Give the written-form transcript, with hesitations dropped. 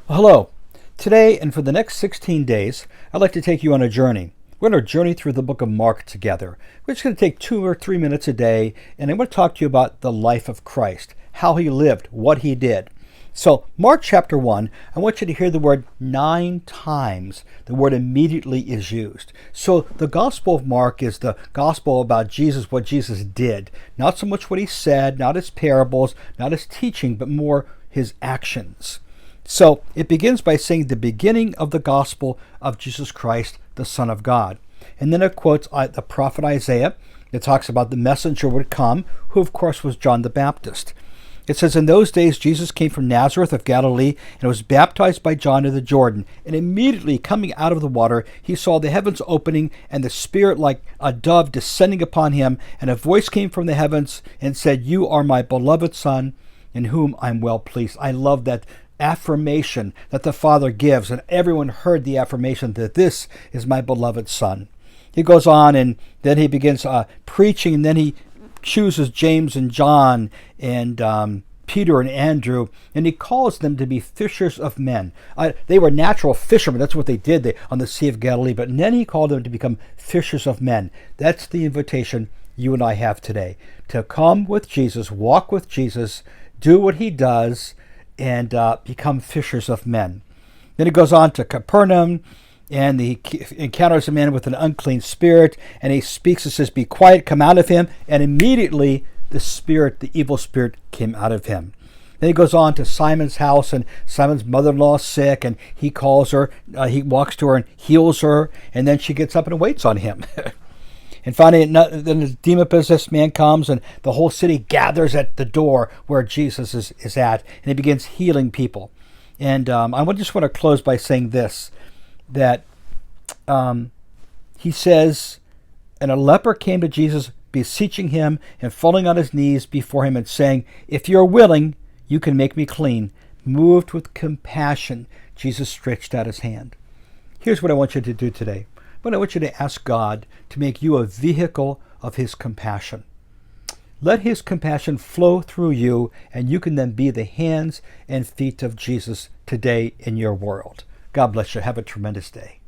Well, hello. Today and for the next 16 days, I'd like to take you on a journey. We're going to journey through the book of Mark together. We're just going to take 2 or 3 minutes a day, and I'm going to talk to you about the life of Christ, how he lived, what he did. So, Mark chapter 1, I want you to hear the word 9 times. The word immediately is used. So, the Gospel of Mark is the gospel about Jesus, what Jesus did. Not so much what he said, not his parables, not his teaching, but more his actions. So it begins by saying the beginning of the gospel of Jesus Christ, the Son of God. And then it quotes the prophet Isaiah. It talks about the messenger would come, who of course was John the Baptist. It says, in those days Jesus came from Nazareth of Galilee and was baptized by John in the Jordan. And immediately coming out of the water, he saw the heavens opening and the Spirit like a dove descending upon him. And a voice came from the heavens and said, "You are my beloved Son, in whom I'm well pleased." I love that affirmation that the Father gives, and everyone heard the affirmation that this is my beloved Son. He goes on and then he begins preaching, and then he chooses James and John and Peter and Andrew, and he calls them to be fishers of men. They were natural fishermen. That's what they did on the Sea of Galilee, but then he called them to become fishers of men. That's the invitation you and I have today, to come with Jesus, walk with Jesus, do what he does, and become fishers of men. Then he goes on to Capernaum, and he encounters a man with an unclean spirit, and he speaks and says, "Be quiet, come out of him." And immediately the evil spirit came out of him. Then he goes on to Simon's house, and Simon's mother-in-law is sick, and he calls her, he walks to her and heals her, and then she gets up and waits on him. And finally, then the demon-possessed man comes, and the whole city gathers at the door where Jesus is at, and he begins healing people. And I just want to close by saying this, that he says, and a leper came to Jesus, beseeching him and falling on his knees before him and saying, "If you're willing, you can make me clean." Moved with compassion, Jesus stretched out his hand. Here's what I want you to do today. But I want you to ask God to make you a vehicle of his compassion. Let his compassion flow through you, and you can then be the hands and feet of Jesus today in your world. God bless you. Have a tremendous day.